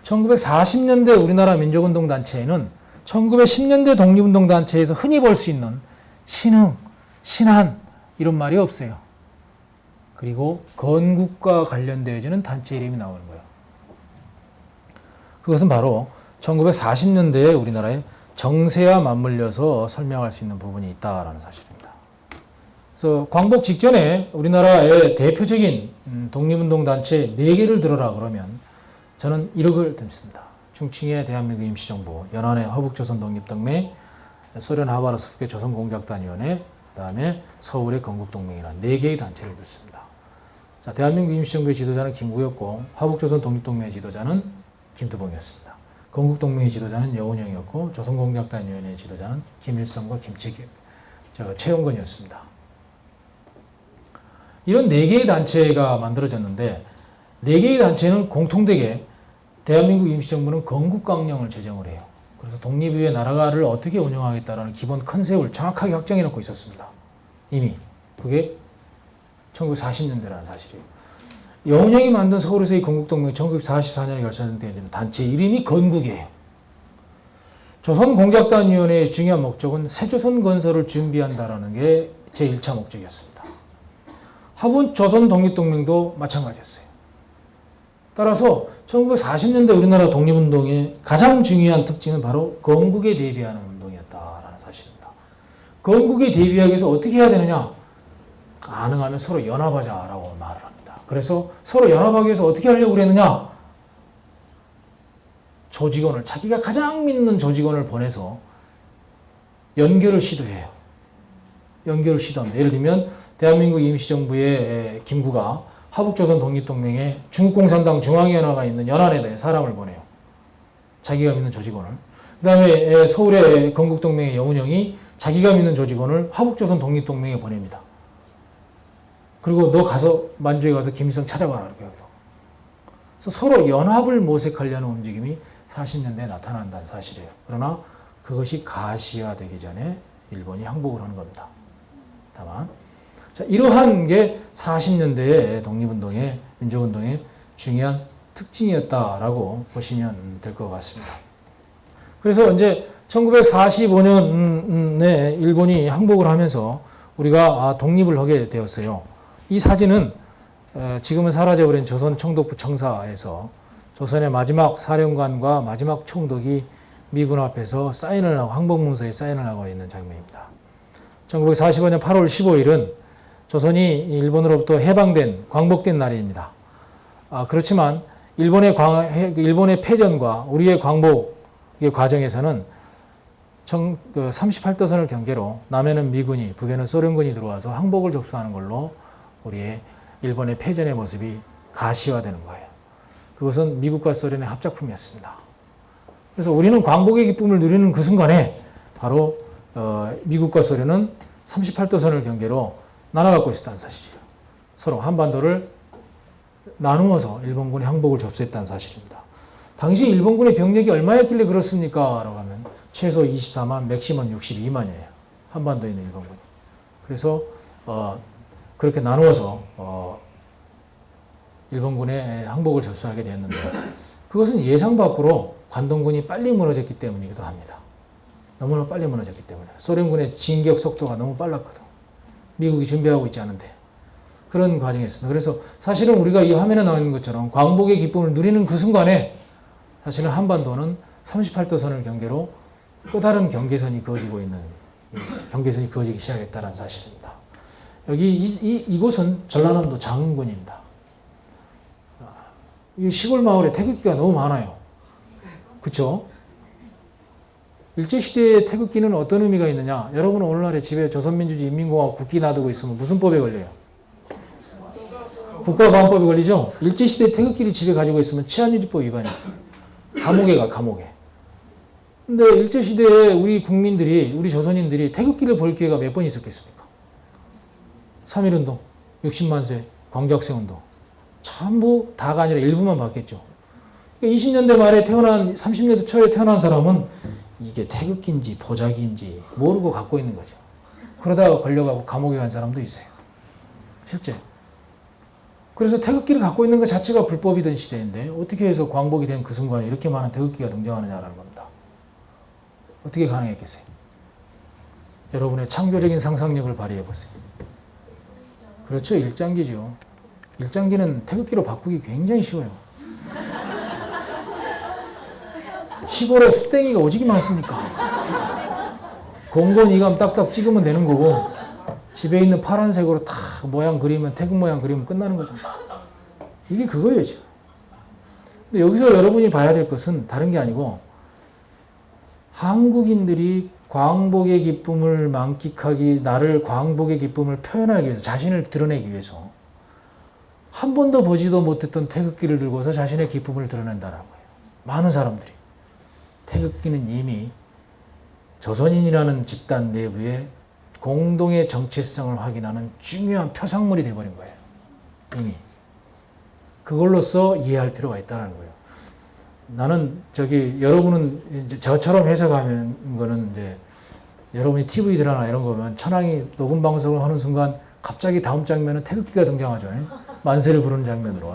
1940년대 우리나라 민족운동단체에는 1910년대 독립운동단체에서 흔히 볼 수 있는 신흥, 신한 이런 말이 없어요. 그리고 건국과 관련되어지는 단체 이름이 나오는 거예요. 그것은 바로 1940년대에 우리나라의 정세와 맞물려서 설명할 수 있는 부분이 있다라는 사실입니다. 그래서 광복 직전에 우리나라의 대표적인 독립운동단체 4개를 들어라 그러면 저는 이렇게 듭니다. 중층의 대한민국 임시정부, 연안의 허북조선독립동맹, 소련 하바rov스크의 조선공작단위원회, 그 다음에 서울의 건국동맹이라는 4개의 단체를 들습니다. 자, 대한민국 임시정부의 지도자는 김구였고 허북조선 독립동맹의 지도자는 김두봉이었습니다. 건국동맹의 지도자는 여운형이었고 조선공작단위원회의 지도자는 김일성과 최용건이었습니다. 이런 4개의 단체가 만들어졌는데 4개의 단체는 공통되게 대한민국 임시정부는 건국강령을 제정을 해요. 그래서 독립 이후에 나라를 어떻게 운영하겠다라는 기본 컨셉을 정확하게 확정해 놓고 있었습니다. 이미. 그게 1940년대라는 사실이에요. 여운형이 만든 서울에서의 건국동맹 1944년에 결성된 단체 이름이 건국이에요. 조선공작단위원회의 중요한 목적은 새조선 건설을 준비한다라는 게 제1차 목적이었습니다. 화북조선독립동맹도 마찬가지였어요. 따라서 1940년대 우리나라 독립운동의 가장 중요한 특징은 바로 건국에 대비하는 운동이었다라는 사실입니다. 건국에 대비하기 위해서 어떻게 해야 되느냐? 가능하면 서로 연합하자라고 말을 합니다. 그래서 서로 연합하기 위해서 어떻게 하려고 그랬느냐? 조직원을, 자기가 가장 믿는 조직원을 보내서 연결을 시도해요. 연결을 시도합니다. 예를 들면 대한민국 임시정부의 김구가 화북조선 독립동맹에 중국공산당 중앙위원회가 있는 연안에 사람을 보내요. 자기가 믿는 조직원을. 그 다음에 서울의 건국동맹의 여운형이 자기가 믿는 조직원을 화북조선 독립동맹에 보냅니다. 그리고 너 가서 만주에 가서 김일성 찾아봐라 이렇게 하기도. 그래서 서로 연합을 모색하려는 움직임이 40년대에 나타난다는 사실이에요. 그러나 그것이 가시화되기 전에 일본이 항복을 하는 겁니다. 다만 자, 이러한 게 40년대의 독립운동의, 민족운동의 중요한 특징이었다라고 보시면 될 것 같습니다. 그래서 이제 1945년에 일본이 항복을 하면서 우리가 독립을 하게 되었어요. 이 사진은 지금은 사라져버린 조선 총독부 청사에서 조선의 마지막 사령관과 마지막 총독이 미군 앞에서 사인을 하고, 항복문서에 사인을 하고 있는 장면입니다. 1945년 8월 15일은 조선이 일본으로부터 해방된, 광복된 날입니다. 그렇지만 일본의 패전과 우리의 광복의 과정에서는 38도선을 경계로 남해는 미군이, 북에는 소련군이 들어와서 항복을 접수하는 걸로 우리의 일본의 패전의 모습이 가시화되는 거예요. 그것은 미국과 소련의 합작품이었습니다. 그래서 우리는 광복의 기쁨을 누리는 그 순간에 바로 미국과 소련은 38도선을 경계로 나눠갖고 있었다는 사실이에요. 서로 한반도를 나누어서 일본군이 항복을 접수했다는 사실입니다. 당시 일본군의 병력이 얼마였길래 그렇습니까? 라고 하면 최소 24만, 맥시멈 62만이에요. 한반도에 있는 일본군이. 그래서 그렇게 나누어서 일본군의 항복을 접수하게 되었는데 그것은 예상 밖으로 관동군이 빨리 무너졌기 때문이기도 합니다. 너무나 빨리 무너졌기 때문에. 소련군의 진격 속도가 너무 빨랐거든. 미국이 준비하고 있지 않은데. 그런 과정이었습니다. 그래서 사실은 우리가 이 화면에 나와 있는 것처럼 광복의 기쁨을 누리는 그 순간에 사실은 한반도는 38도선을 경계로 또 다른 경계선이 그어지고 있는, 경계선이 그어지기 시작했다는 사실입니다. 여기 이곳은 전라남도 장흥군입니다. 이 시골 마을에 태극기가 너무 많아요. 그렇죠? 일제시대의 태극기는 어떤 의미가 있느냐? 여러분은 오늘날에 집에 조선민주주의인민공화국 국기 놔두고 있으면 무슨 법에 걸려요? 국가보안법에 걸리죠? 일제시대 태극기를 집에 가지고 있으면 치안유지법 위반이 있어요. 감옥에 가, 감옥에. 근데 일제시대에 우리 국민들이, 우리 조선인들이 태극기를 볼 기회가 몇 번 있었겠습니까? 3.1운동, 60만 세, 광주학생 운동. 전부 다가 아니라 일부만 받겠죠. 20년대 말에 태어난 30년대 초에 태어난 사람은 이게 태극기인지 보자기인지 모르고 갖고 있는 거죠. 그러다가 걸려가고 감옥에 간 사람도 있어요. 실제. 그래서 태극기를 갖고 있는 것 자체가 불법이던 시대인데 어떻게 해서 광복이 된 그 순간에 이렇게 많은 태극기가 등장하느냐라는 겁니다. 어떻게 가능했겠어요? 여러분의 창조적인 상상력을 발휘해 보세요. 그렇죠. 일장기죠. 일장기는 태극기로 바꾸기 굉장히 쉬워요. 시골에 숫댕이가 오지게 많습니까? 공건 이감 딱딱 찍으면 되는 거고 집에 있는 파란색으로 다 모양 그리면 태극 모양 그리면 끝나는 거죠. 이게 그거예요. 지금. 근데 여기서 여러분이 봐야 될 것은 다른 게 아니고 한국인들이 광복의 기쁨을 만끽하기, 나를 광복의 기쁨을 표현하기 위해서, 자신을 드러내기 위해서 한 번도 보지도 못했던 태극기를 들고서 자신의 기쁨을 드러낸다는 거예요. 많은 사람들이. 태극기는 이미 조선인이라는 집단 내부에 공동의 정체성을 확인하는 중요한 표상물이 되어버린 거예요. 이미. 그걸로써 이해할 필요가 있다는 거예요. 나는 여러분은 이제 저처럼 해석하는 거는 이제 여러분이 TV 드라마 이런 거 보면 천황이 녹음 방송을 하는 순간 갑자기 다음 장면은 태극기가 등장하죠. 만세를 부르는 장면으로.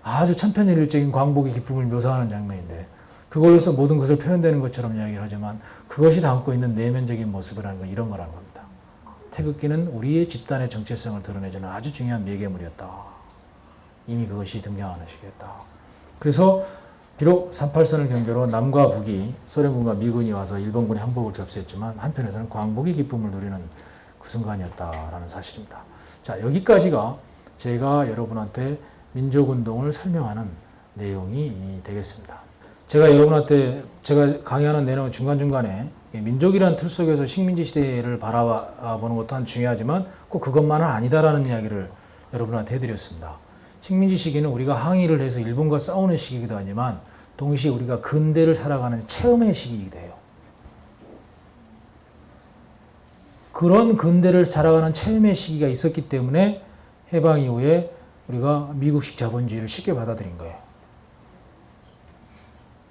아주 천편일률적인 광복의 기쁨을 묘사하는 장면인데 그걸로서 모든 것을 표현되는 것처럼 이야기를 하지만 그것이 담고 있는 내면적인 모습이라는 건 이런 거라는 겁니다. 태극기는 우리의 집단의 정체성을 드러내주는 아주 중요한 매개물이었다. 이미 그것이 등장하는 시기였다. 그래서 비록 38선을 경계로 남과 북이 소련군과 미군이 와서 일본군의 항복을 접수했지만 한편에서는 광복의 기쁨을 누리는 그 순간이었다라는 사실입니다. 자, 여기까지가 제가 여러분한테 민족운동을 설명하는 내용이 되겠습니다. 제가 여러분한테 제가 강의하는 내용은 중간중간에 민족이라는 틀 속에서 식민지 시대를 바라보는 것도 한 중요하지만 꼭 그것만은 아니다라는 이야기를 여러분한테 해드렸습니다. 식민지 시기는 우리가 항의를 해서 일본과 싸우는 시기이기도 하지만 동시에 우리가 근대를 살아가는 체험의 시기이기도 해요. 그런 근대를 살아가는 체험의 시기가 있었기 때문에 해방 이후에 우리가 미국식 자본주의를 쉽게 받아들인 거예요.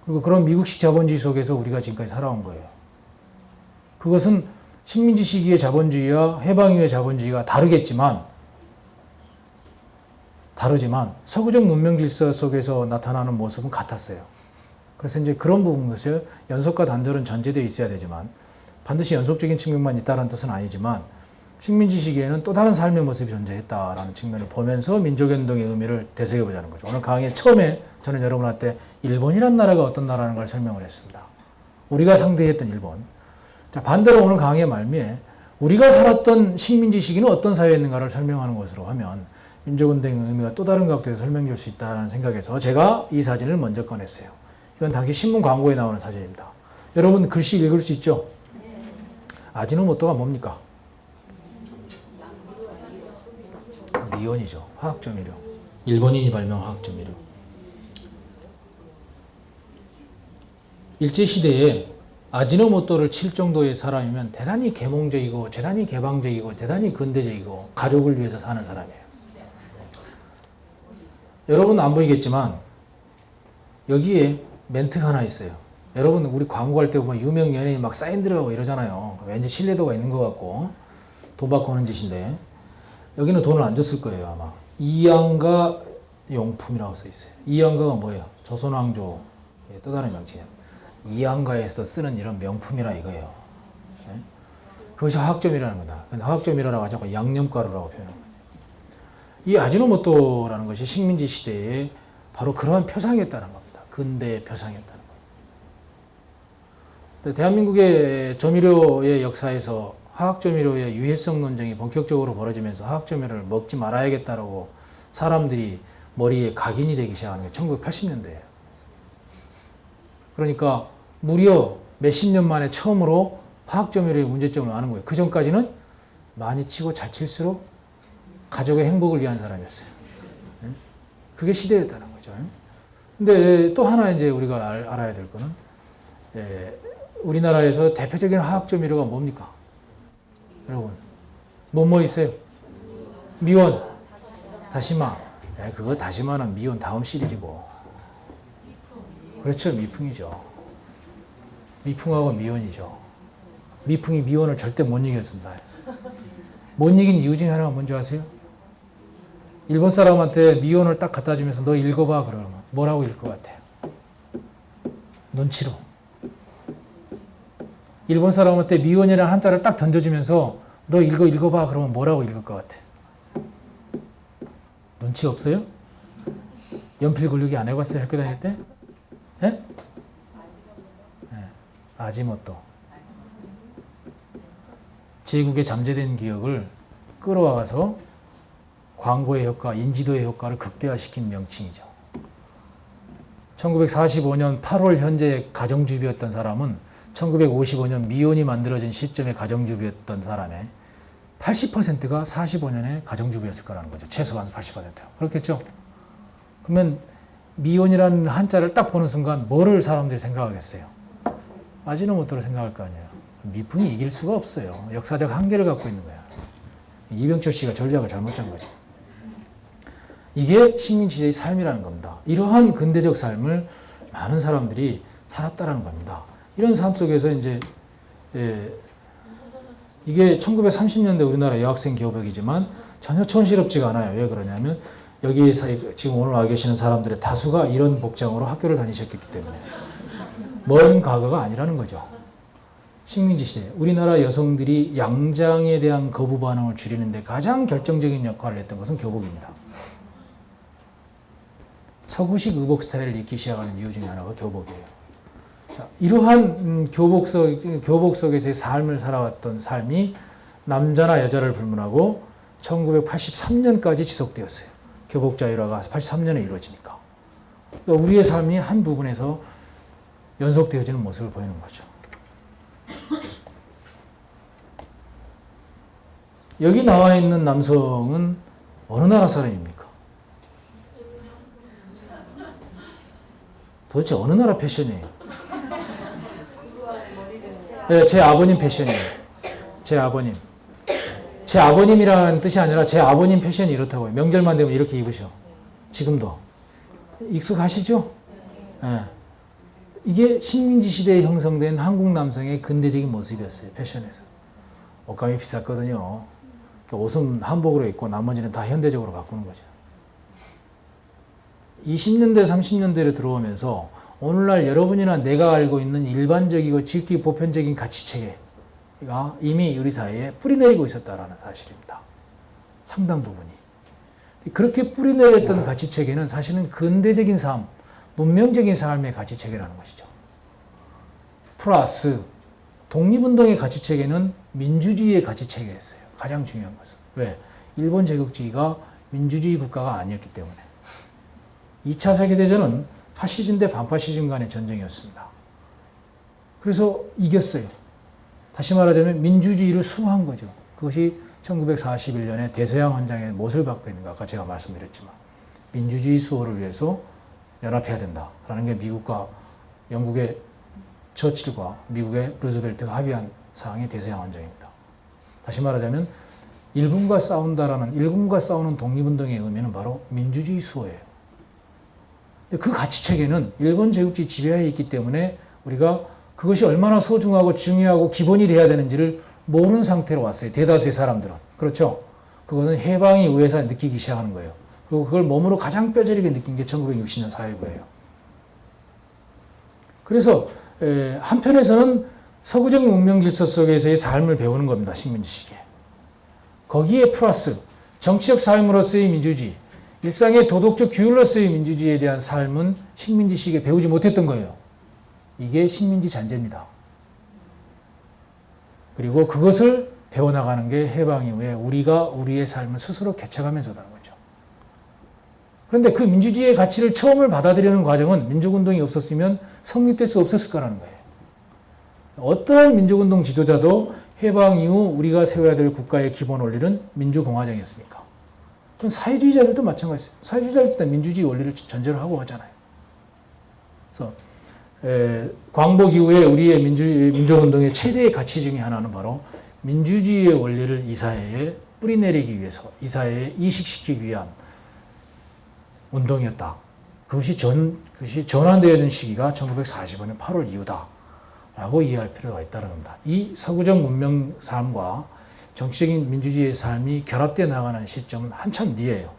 그리고 그런 미국식 자본주의 속에서 우리가 지금까지 살아온 거예요. 그것은 식민지 시기의 자본주의와 해방 이후의 자본주의가 다르지만 서구적 문명 질서 속에서 나타나는 모습은 같았어요. 그래서 이제 그런 부분에서 연속과 단절은 전제되어 있어야 되지만 반드시 연속적인 측면만 있다는 뜻은 아니지만 식민지 시기에는 또 다른 삶의 모습이 존재했다라는 측면을 보면서 민족운동의 의미를 되새겨보자는 거죠. 오늘 강의 처음에 저는 여러분한테 일본이란 나라가 어떤 나라라는 걸 설명을 했습니다. 우리가 상대했던 일본. 자, 반대로 오늘 강의의 말미에 우리가 살았던 식민지 시기는 어떤 사회였는가를 설명하는 것으로 하면 민족운동의 의미가 또 다른 각도에서 설명될 수 있다는 생각에서 제가 이 사진을 먼저 꺼냈어요. 이건 당시 신문 광고에 나오는 사진입니다. 여러분 글씨 읽을 수 있죠? 아지노모토가 뭡니까? 니온이죠. 화학조미료. 일본인이 발명한 화학조미료. 일제시대에 아지노모토를 칠 정도의 사람이면 대단히 계몽적이고 대단히 개방적이고 대단히 근대적이고 가족을 위해서 사는 사람이에요. 여러분 안 보이겠지만 여기에 멘트가 하나 있어요. 여러분 우리 광고할 때 보면 유명 연예인 막 사인 들어가고 이러잖아요. 왠지 신뢰도가 있는 것 같고 돈 받고 하는 짓인데 여기는 돈을 안 줬을 거예요 아마. 이양가 용품이라고 써 있어요. 이양가가 뭐예요? 조선왕조의 또 다른 명칭이에요. 이양가에서 쓰는 이런 명품이라 이거예요. 네? 그것이 화학점이라는 거다. 근데 화학점이라고 하지 않고 양념가루라고 표현합니다. 이 아지노모토라는 것이 식민지 시대에 바로 그러한 표상이었다는 겁니다. 근대의 표상이었다는 겁니다. 대한민국의 조미료의 역사에서 화학조미료의 유해성 논쟁이 본격적으로 벌어지면서 화학조미료를 먹지 말아야겠다라고 사람들이 머리에 각인이 되기 시작하는 게 1980년대예요. 그러니까 무려 몇십 년 만에 처음으로 화학조미료의 문제점을 아는 거예요. 그 전까지는 많이 치고 잘 칠수록 가족의 행복을 위한 사람이었어요. 그게 시대였다는 거죠. 근데 또 하나 이제 우리가 알아야 될 거는 우리나라에서 대표적인 화학조미료가 뭡니까? 여러분, 뭐 있어요? 미원. 다시마. 그거 다시마는 미온 다음 시리즈고. 그렇죠. 미풍이죠. 미풍하고 미온이죠. 미풍이 미온을 절대 못 이겨준다. 못 이긴 이유 중에 하나가 뭔지 아세요? 일본 사람한테 미온을 딱 갖다 주면서 너 읽어봐 그러면 뭐라고 읽을 것 같아요? 눈치로. 일본 사람한테 미온이라는 한자를 딱 던져주면서 너 읽어봐 그러면 뭐라고 읽을 것 같아? 눈치 없어요? 연필 굴리기 안 해봤어요? 학교 다닐 때? 예? 네. 아지모토. 제국의 잠재된 기억을 끌어와서 광고의 효과, 인지도의 효과를 극대화시킨 명칭이죠. 1945년 8월 현재 가정주부였던 사람은 1955년 미혼이 만들어진 시점의 가정주부였던 사람의 80%가 45년에 가정주부였을 거라는 거죠. 최소한 80%가. 그렇겠죠? 그러면 미혼이라는 한자를 딱 보는 순간 뭐를 사람들이 생각하겠어요? 아지노모토를 생각할 거 아니에요. 미풍이 이길 수가 없어요. 역사적 한계를 갖고 있는 거야. 이병철 씨가 전략을 잘못 짠 거죠. 이게 식민지의 삶이라는 겁니다. 이러한 근대적 삶을 많은 사람들이 살았다라는 겁니다. 이런 삶 속에서 이제 이게 1930년대 우리나라 여학생 교복이지만 전혀 촌스럽지가 않아요. 왜 그러냐면 여기에서 지금 오늘 와 계시는 사람들의 다수가 이런 복장으로 학교를 다니셨기 때문에 먼 과거가 아니라는 거죠. 식민지 시대 우리나라 여성들이 양장에 대한 거부 반응을 줄이는 데 가장 결정적인 역할을 했던 것은 교복입니다. 서구식 의복 스타일을 입기 시작하는 이유 중에 하나가 교복이에요. 자, 이러한 교복 속에서의 삶을 살아왔던 삶이 남자나 여자를 불문하고 1983년까지 지속되었어요. 교복 자율화가 83년에 이루어지니까. 그러니까 우리의 삶이 한 부분에서 연속되어지는 모습을 보이는 거죠. 여기 나와 있는 남성은 어느 나라 사람입니까? 도대체 어느 나라 패션이에요? 네, 제 아버님 패션이에요. 제 아버님. 제 아버님이라는 뜻이 아니라 제 아버님 패션이 이렇다고요. 명절만 되면 이렇게 입으셔. 지금도. 익숙하시죠? 네. 이게 식민지 시대에 형성된 한국 남성의 근대적인 모습이었어요. 패션에서. 옷감이 비쌌거든요. 옷은 한복으로 입고 나머지는 다 현대적으로 바꾸는 거죠. 20년대, 30년대로 들어오면서 오늘날 여러분이나 내가 알고 있는 일반적이고 지극히 보편적인 가치체계가 이미 우리 사회에 뿌리내리고 있었다는 사실입니다. 상당 부분이. 그렇게 뿌리내렸던 가치체계는 사실은 근대적인 삶, 문명적인 삶의 가치체계라는 것이죠. 플러스 독립운동의 가치체계는 민주주의의 가치체계였어요. 가장 중요한 것은. 왜? 일본 제국주의가 민주주의 국가가 아니었기 때문에. 2차 세계대전은 파시즘 대 반파시즘 간의 전쟁이었습니다. 그래서 이겼어요. 다시 말하자면 민주주의를 수호한 거죠. 그것이 1941년에 대서양 헌장의 못을 받고 있는가 아까 제가 말씀드렸지만 민주주의 수호를 위해서 연합해야 된다라는 게 미국과 영국의 처칠과 미국의 루즈벨트가 합의한 사항이 대서양 헌장입니다. 다시 말하자면 일본과 싸우는 독립운동의 의미는 바로 민주주의 수호예요. 근데 그 가치체계는 일본 제국주의 지배하에 있기 때문에 우리가 그것이 얼마나 소중하고 중요하고 기본이 돼야 되는지를 모르는 상태로 왔어요. 대다수의 사람들은. 그렇죠? 그것은 해방이 의해서 느끼기 시작하는 거예요. 그리고 그걸 몸으로 가장 뼈저리게 느낀 게 1960년 4.19예요. 그래서 한편에서는 서구적 문명 질서 속에서의 삶을 배우는 겁니다. 식민지 시기에. 거기에 플러스 정치적 삶으로서의 민주주의, 일상의 도덕적 규율로서의 민주주의에 대한 삶은 식민지 시기에 배우지 못했던 거예요. 이게 식민지 잔재입니다. 그리고 그것을 배워나가는 게 해방 이후에 우리가 우리의 삶을 스스로 개척하면서라는 거죠. 그런데 그 민주주의의 가치를 처음을 받아들이는 과정은 민족운동이 없었으면 성립될 수 없었을 거라는 거예요. 어떠한 민족운동 지도자도 해방 이후 우리가 세워야 될 국가의 기본 원리는 민주공화정이었습니까? 그럼 사회주의자들도 마찬가지예요. 사회주의자들도 민주주의 원리를 전제로 하고 하잖아요. 그래서 광복 이후에 우리의 민족운동의 최대의 가치 중에 하나는 바로 민주주의의 원리를 이 사회에 뿌리내리기 위해서, 이 사회에 이식시키기 위한 운동이었다. 그것이 전환되어야 는 시기가 1945년 8월 이후다라고 이해할 필요가 있다는 겁니다. 이 서구적 문명 삶과 정치적인 민주주의의 삶이 결합되어 나가는 시점은 한참 뒤에요.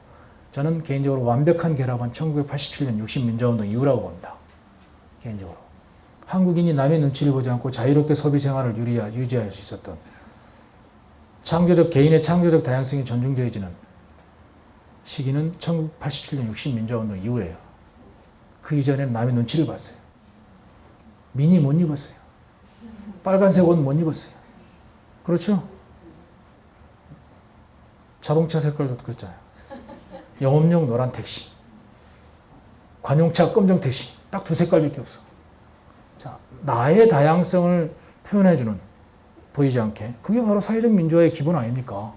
저는 개인적으로 완벽한 결합은 1987년 60민주화운동 이후라고 봅니다. 개인적으로. 한국인이 남의 눈치를 보지 않고 자유롭게 소비 생활을 유지할 수 있었던 개인의 창조적 다양성이 존중되어지는 시기는 1987년 60민주화운동 이후예요. 그 이전에는 남의 눈치를 봤어요. 미니 못 입었어요. 빨간색 옷 못 입었어요. 그렇죠? 자동차 색깔도 그렇잖아요. 영업용 노란 택시, 관용차 검정 택시, 딱 두 색깔밖에 없어. 자, 나의 다양성을 표현해주는, 보이지 않게, 그게 바로 사회적 민주화의 기본 아닙니까?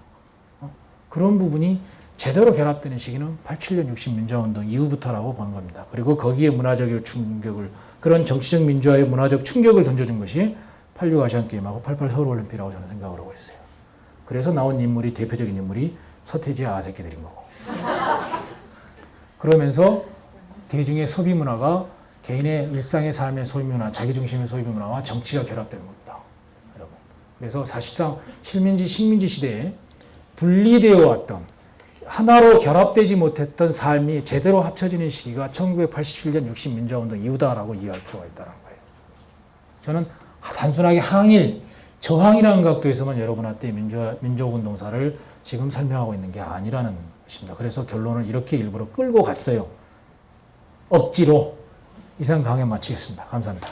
그런 부분이 제대로 결합되는 시기는 87년 60민주화운동 이후부터라고 보는 겁니다. 그리고 거기에 문화적 충격을, 그런 정치적 민주화의 문화적 충격을 던져준 것이 86 아시안게임하고 88 서울올림픽이라고 저는 생각을 하고 있어요. 그래서 나온 인물이, 대표적인 인물이 서태지와 아새끼들인 거고. 그러면서 대중의 소비 문화가 개인의 일상의 삶의 소비 문화, 자기중심의 소비 문화와 정치가 결합되는 겁니다. 여러분. 그래서 사실상 식민지 시대에 분리되어 왔던, 하나로 결합되지 못했던 삶이 제대로 합쳐지는 시기가 1987년 60민주화운동 이후다라고 이해할 필요가 있다는 거예요. 저는 단순하게 저항이라는 각도에서만 여러분한테 민족운동사를 지금 설명하고 있는 게 아니라는 것입니다. 그래서 결론을 이렇게 일부러 끌고 갔어요. 억지로. 이상 강연 마치겠습니다. 감사합니다.